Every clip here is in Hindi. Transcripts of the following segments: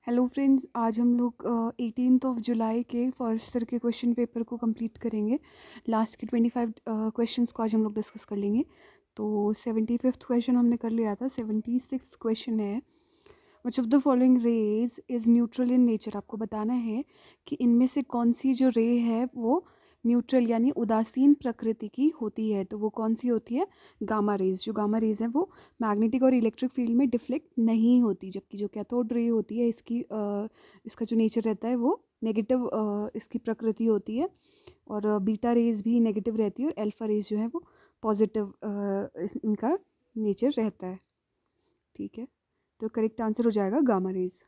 हेलो फ्रेंड्स, आज हम लोग 18th ऑफ जुलाई के फर्स्ट ईयर के क्वेश्चन पेपर को कंप्लीट करेंगे। लास्ट के 25 क्वेश्चंस को आज हम लोग डिस्कस कर लेंगे। तो 75th क्वेश्चन हमने कर लिया था। 76th क्वेश्चन है, which of the following rays is neutral in nature. आपको बताना है कि इनमें से कौन सी जो रे है वो न्यूट्रल यानी उदासीन प्रकृति की होती है। तो वो कौन सी होती है? Gamma rays. जो गामा रेज है वो मैग्नेटिक और इलेक्ट्रिक फील्ड में डिफ्लेक्ट नहीं होती, जबकि जो कैथोड रे होती है इसका जो नेचर रहता है वो नेगेटिव इसकी प्रकृति होती है। और बीटा रेज भी नेगेटिव रहती है और अल्फा रेज जो है वो पॉजिटिव इनका नेचर रहता है। ठीक है, तो करेक्ट आंसर हो जाएगा गामा रेज।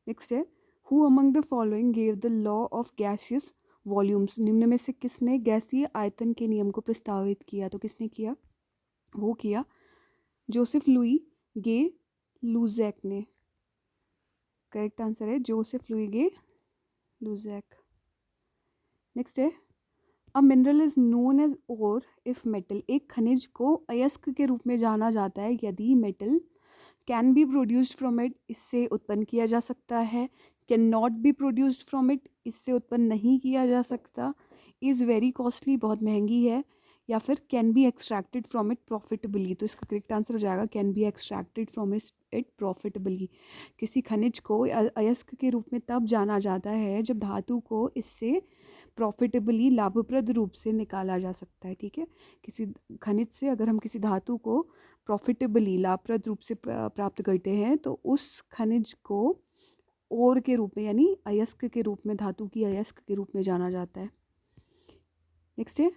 नेक्स्ट है, who among the following gave the law of gaseous volumes. निम्न में से किसने गैसीय आयतन के नियम को प्रस्तावित किया? तो किसने किया? वो किया जोसेफ लुई गे लुजैक ने। करेक्ट आंसर है Joseph Louis Gay Lussac. Next है, a mineral is known as ore if metal. एक खनिज को अयस्क के रूप में जाना जाता है यदि metal can be produced from it, इससे उत्पन्न किया जा सकता है। Can not be produced from it, इससे उत्पन्न नहीं किया जा सकता। इज़ वेरी कॉस्टली, बहुत महंगी है। या फिर can be extracted from it profitably. तो इसका करेक्ट आंसर हो जाएगा can be extracted from it profitably. किसी खनिज को अयस्क के रूप में तब जाना जाता है जब धातु को इससे प्रॉफिटेबली लाभप्रद रूप से निकाला जा सकता है। ठीक है, किसी खनिज से अगर हम किसी धातु को प्रॉफिटेबली लाभप्रद रूप से प्राप्त करते हैं तो उस खनिज को ओर के रूप में यानी अयस्क के रूप में, धातु की अयस्क के रूप में जाना जाता है। नेक्स्ट है,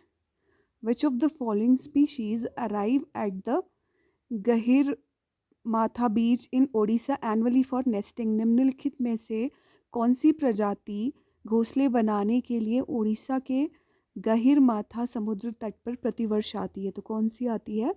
which of the following species arrive at the गहिर माथा बीच इन ओडिशा एनुअली फॉर नेस्टिंग। निम्नलिखित में से कौन सी प्रजाति घोंसले बनाने के लिए उड़ीसा के गहिर माथा समुद्र तट पर प्रतिवर्ष आती है? तो कौन सी आती है?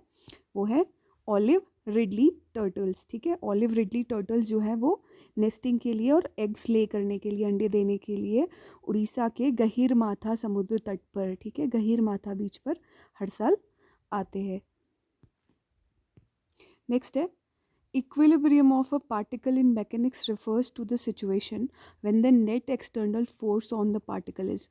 वो है ऑलिव रिडली टर्टल्स। ठीक है, ऑलिव रिडली टर्टल्स जो है वो नेस्टिंग के लिए और एग्स ले करने के लिए, अंडे देने के लिए उड़ीसा के गहिर माथा समुद्र तट पर, ठीक है, गहिर माथा बीच पर हर साल आते हैं। नेक्स्ट है, equilibrium of a particle in mechanics refers to the situation when the net external force on the particle is।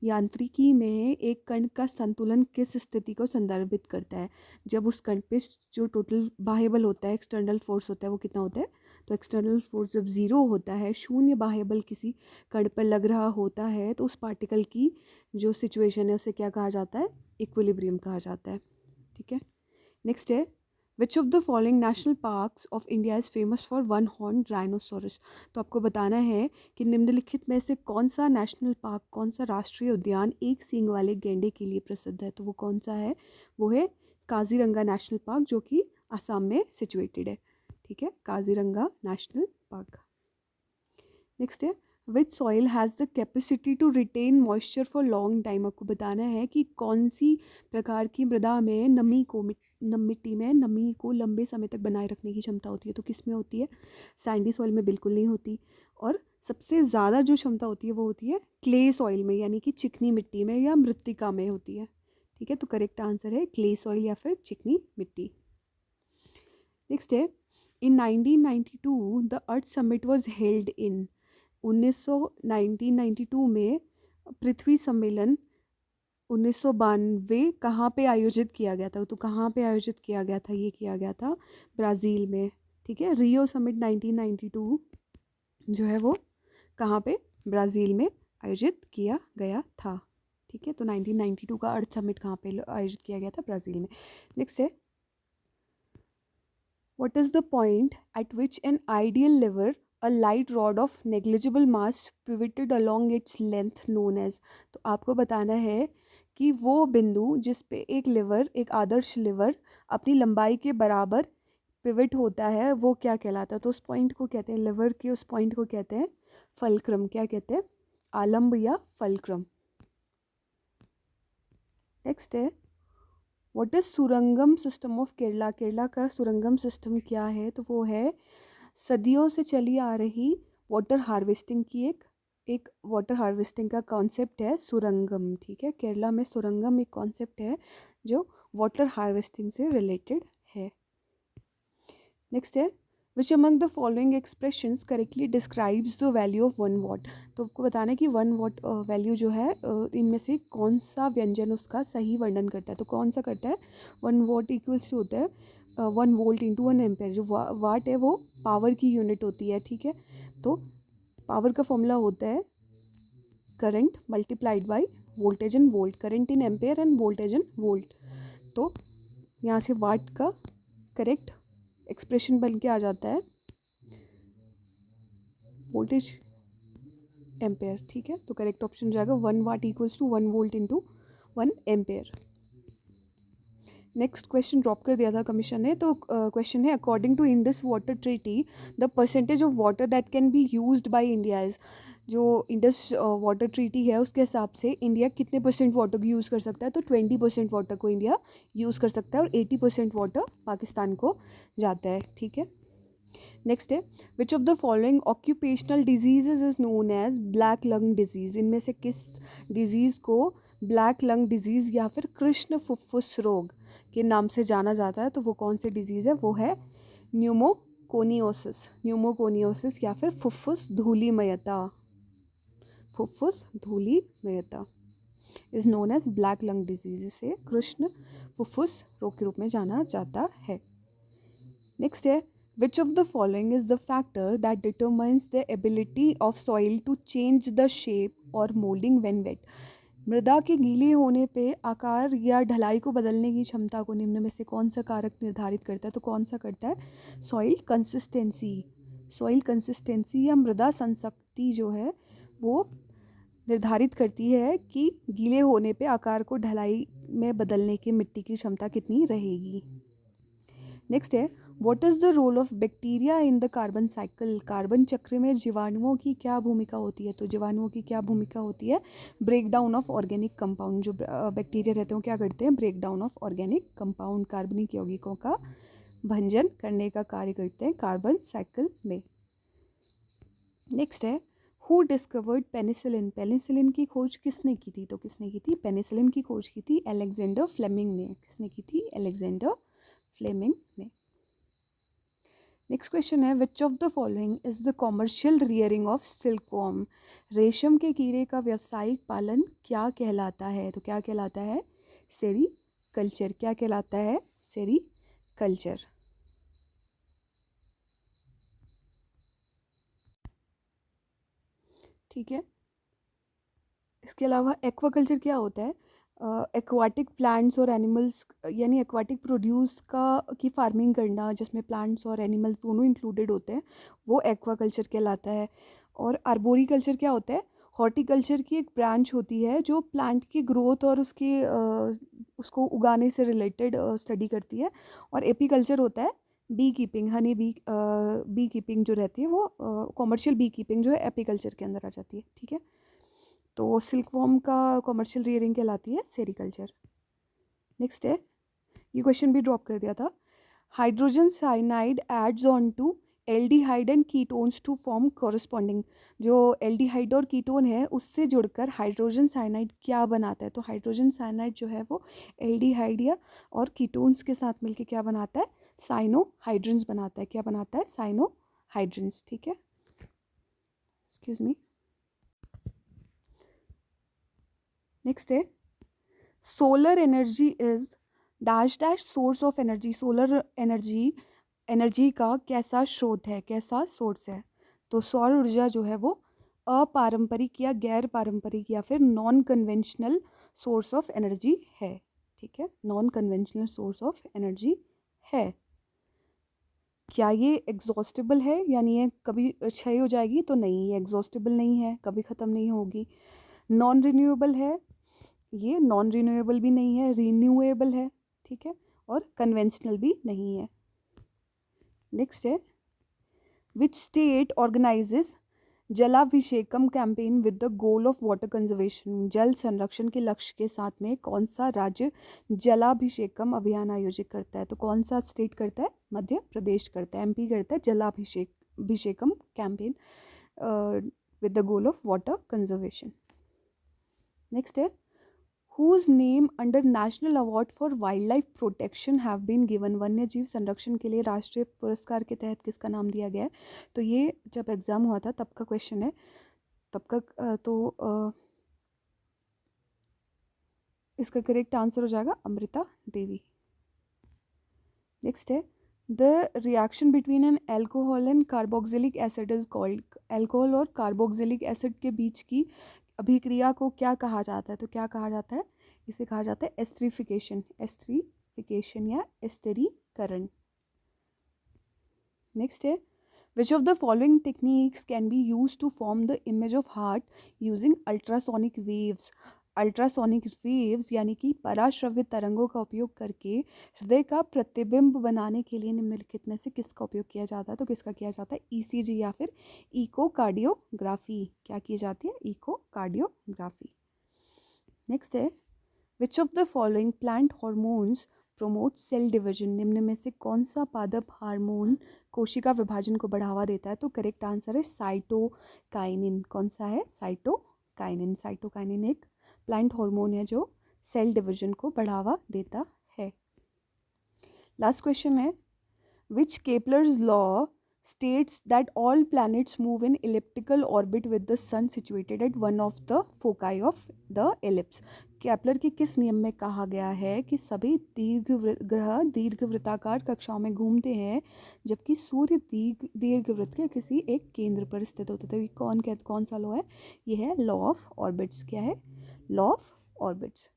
यांत्रिकी में एक कण का संतुलन किस स्थिति को संदर्भित करता है? जब उस कण पे जो टोटल बाह्य बल होता है, एक्सटर्नल फोर्स होता है, वो कितना होता है? तो एक्सटर्नल फोर्स जब ज़ीरो होता है, शून्य बाह्य बल किसी कण पर लग रहा होता है, तो उस पार्टिकल की जो सिचुएशन है उसे क्या कहा जाता है? इक्विलिब्रियम कहा जाता है। ठीक है, नेक्स्ट है, which of the following national parks of India is famous for one horn rhinoceros. तो आपको बताना है कि निम्नलिखित में से कौन सा नेशनल पार्क, कौन सा राष्ट्रीय उद्यान एक सींग वाले गेंडे के लिए प्रसिद्ध है? तो वो कौन सा है? वो है काजीरंगा नेशनल पार्क, जो कि असम में सिचुएटेड है। ठीक है, काजीरंगा नेशनल पार्क। नेक्स्ट है, which soil has the capacity to retain moisture for long time. आपको बताना है कि कौन सी प्रकार की मृदा में मिट्टी में नमी को लंबे समय तक बनाए रखने की क्षमता होती है। तो किस में होती है? सैंडी सॉइल में बिल्कुल नहीं होती। और सबसे ज़्यादा जो क्षमता होती है वो होती है क्ले सॉइल में, यानी कि चिकनी मिट्टी में या मृत्तिका में होती है। ठीक है, तो करेक्ट आंसर है क्ले सॉइल या फिर चिकनी मिट्टी। नेक्स्ट है, इन 1992 the earth summit was held in. 1992 में पृथ्वी सम्मेलन 1992 कहाँ पे आयोजित किया गया था? तो कहाँ पे आयोजित किया गया था? ये किया गया था ब्राज़ील में। ठीक है, रियो समिट 1992 जो है वो कहाँ पे? ब्राज़ील में आयोजित किया गया था। ठीक है, तो 1992 का अर्थ समिट कहाँ पे आयोजित किया गया था? ब्राज़ील में। नेक्स्ट है, what is the point at which an ideal lever, a light rod of negligible mass pivoted along its length known as। तो आपको बताना है कि वो बिंदु जिस पे एक लिवर, एक आदर्श लिवर अपनी लंबाई के बराबर पिवट होता है वो क्या कहलाता है? तो उस पॉइंट को कहते हैं, लिवर के उस पॉइंट को कहते हैं फलक्रम। क्या कहते हैं? आलम्ब या फलक्रम। नेक्स्ट है, what is Surangam system of Kerala. Kerala का सुरंगम सिस्टम क्या है? तो वो है सदियों से चली आ रही वाटर हार्वेस्टिंग की एक वाटर हार्वेस्टिंग का कॉन्सेप्ट है सुरंगम। ठीक है, केरला में सुरंगम एक कॉन्सेप्ट है जो वाटर हार्वेस्टिंग से रिलेटेड है। नेक्स्ट है, which among the following expressions correctly describes the value of 1 what. तो आपको बताना है कि 1 वॉट वैल्यू जो है इनमें से कौन सा व्यंजन उसका सही वर्णन करता है। तो कौन सा करता है, 1 वॉट इक्वल्स टू होता है 1 वोल्ट इंटू 1 एम्पेयर। जो वाट है वो पावर की यूनिट होती है, ठीक है। तो पावर का फॉर्मूला होता है current multiplied by voltage in volt, current in ampere end voltage in volt. तो यहाँ से वाट का करेक्ट एक्सप्रेशन बन के आ जाता है वोल्टेज एम्पेयर, ठीक है। तो करेक्ट ऑप्शन जाएगा 1 watt equals to 1 volt into 1 ampere. Next question drop कर दिया था कमीशन ने। तो क्वेश्चन है according to Indus water treaty the percentage of water that can be used by India is. जो इंडस वाटर ट्रीटी है उसके हिसाब से इंडिया कितने परसेंट वाटर को यूज़ कर सकता है। तो 20% वाटर को इंडिया यूज़ कर सकता है और 80% वाटर पाकिस्तान को जाता है, ठीक है। नेक्स्ट है which of the following occupational diseases is known as black lung disease. इनमें से किस डिजीज़ को ब्लैक लंग डिजीज़ या फिर कृष्ण फुफ्फुस रोग के नाम से जाना जाता है। तो वो कौन सी डिजीज़ है, वो है न्यूमोकोनियोसिस, न्यूमोकोनियोसिस या फिर फुफ्फुस धूलिमयता। फुफ्फुस धूलिमयता is known as black lung disease, इसे कृष्ण फुफ्फुस रोग के रूप में जाना जाता है। नेक्स्ट है which of the following is the factor that determines the ability of soil to change the shape और मोल्डिंग व्हेन वेट। मृदा के गीले होने पे आकार या ढलाई को बदलने की क्षमता को निम्न में से कौन सा कारक निर्धारित करता है। तो कौन सा करता है, सॉइल कंसिस्टेंसी। सॉइल कंसिस्टेंसी या मृदा संसक्ति जो है वो निर्धारित करती है कि गीले होने पे आकार को ढलाई में बदलने की मिट्टी की क्षमता कितनी रहेगी। नेक्स्ट है what is the role of bacteria in the carbon cycle. Carbon चक्र में जीवाणुओं की क्या भूमिका होती है। तो जीवाणुओं की क्या भूमिका होती है, break down of organic compound. जो बैक्टीरिया रहते हैं क्या करते हैं, break down of organic compound, कार्बनिक यौगिकों का भंजन करने का कार्य करते हैं कार्बन साइकिल में। नेक्स्ट है हु डिस्कवर्ड पेनिसिलिन। पेनिसिलिन की खोज किसने की थी। तो किसने की थी, पेनिसिलिन की खोज की थी अलेक्जेंडर फ्लेमिंग ने। किसने की थी, अलेक्जेंडर फ्लेमिंग ने। नेक्स्ट क्वेश्चन है which of the following is the commercial rearing of silkworm. रेशम के कीड़े का व्यावसायिक पालन क्या कहलाता है। तो क्या कहलाता है, सेरी कल्चर। क्या कहलाता है, सेरी कल्चर। ठीक है। इसके अलावा एक्वाकल्चर क्या होता है, एक्वाटिक प्लांट्स और एनिमल्स यानी एक्वाटिक प्रोड्यूस की फार्मिंग करना जिसमें प्लांट्स और एनिमल्स दोनों इंक्लूडेड होते हैं, वो एक्वाकल्चर कहलाता है। और आर्बोरिकल्चर क्या होता है, हॉर्टिकल्चर की एक ब्रांच होती है जो प्लांट की ग्रोथ और उसको उगाने से रिलेटेड स्टडी करती है। और एपीकल्चर होता है bee keeping, honey bee keeping जो रहती है वो कॉमर्शियल बी कीपिंग जो है एपीकल्चर के अंदर आ जाती है, ठीक है। तो सिल्कवॉर्म का कॉमर्शियल रियरिंग कहलाती है सेरिकल्चर। नेक्स्ट है, ये क्वेश्चन भी ड्रॉप कर दिया था, hydrogen cyanide adds on to aldehyde and ketones to form corresponding. जो एल्डिहाइड और कीटोन है उससे जुड़कर हाइड्रोजन साइनाइड क्या बनाता है। तो हाइड्रोजन साइनाइड जो है वो एल्डिहाइड या और कीटोन्स के साथ मिलकर क्या बनाता है, साइनोहाइड्रेंस बनाता है। क्या बनाता है, साइनोहाइड्रेंस, ठीक है। Excuse me. नेक्स्ट है solar energy is dash dash source of energy. Solar energy का कैसा स्रोत है, कैसा सोर्स है। तो सौर ऊर्जा जो है वो अपारंपरिक या गैर पारंपरिक या फिर non conventional source of energy है, ठीक है। Non conventional source of energy है। क्या ये एग्जॉस्टेबल है, यानी ये कभी क्षय हो जाएगी। तो नहीं, ये एग्जॉस्टेबल नहीं है, कभी ख़त्म नहीं होगी। नॉन रिन्यूएबल है, ये नॉन रिन्यूएबल भी नहीं है, रिन्यूएबल है, ठीक है। और कन्वेंशनल भी नहीं है। नेक्स्ट है which state organises Jalabhishekam campaign with the goal of water conservation. जल संरक्षण के लक्ष्य के साथ में कौन सा राज्य जलाभिषेकम अभियान आयोजित करता है। तो कौन सा स्टेट करता है, मध्य प्रदेश करता है, एमपी करता है Jalabhishekam campaign with the goal of water conservation. Next है whose name under national award for wildlife protection have been given, वन्य जीव संरक्षण के लिए राष्ट्रीय पुरस्कार के तहत किसका नाम दिया गया है? तो ये जब एग्जाम हुआ था तब का क्वेश्चन है, तब का इसका करेक्ट आंसर हो जाएगा अमृता देवी। नेक्स्ट है the reaction between N alcohol and carboxylic acid is called, alcohol और कार्बोक्सिलिक एसिड के बीच की अभिक्रिया को क्या कहा जाता है? तो क्या कहा जाता है? इसे कहा जाता है एस्टरीफिकेशन, एस्टरीफिकेशन या एस्टरीकरण। नेक्स्ट है which of the following techniques can be use to form the image of heart using ultrasonic waves, ultrasonic waves यानी कि पराश्रव्य तरंगों का उपयोग करके हृदय का प्रतिबिंब बनाने के लिए निम्नलिखित में से किसका उपयोग किया जाता है? तो किसका किया जाता है? ईसीजी या फिर इकोकार्डियोग्राफी। क्या की जाती है? इकोकार्डियोग्राफी। नेक्स्ट है which of the following plant hormones promote cell division, निम्न में से कौन सा पादप हार्मोन कोशिका विभाजन को बढ़ावा देता है? तो करेक्ट आंसर है साइटोकाइनिन। कौन सा है? साइटोकाइनिन। साइटोकाइनिन एक प्लांट हार्मोन है जो सेल डिवीजन को बढ़ावा देता है। लास्ट क्वेश्चन है which Kepler's law states that all planets move in elliptical orbit with the sun situated at one of the foci of the ellipse। Kepler के किस नियम में कहा गया है कि सभी ग्रह दीर्घवृत्ताकार कक्षाओं में घूमते हैं जबकि सूर्य दीर्घवृत्त के किसी एक केंद्र पर स्थित होता है? तो कौन सा लॉ है? ये है लॉ ऑफ ऑर्बिट्स। क्या है? Law of orbits.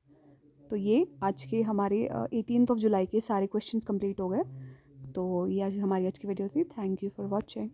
तो ये आज के हमारे 18 जुलाई के सारे क्वेश्चंस कंप्लीट हो गए। तो ये आज हमारी आज की वीडियो थी। Thank you for watching.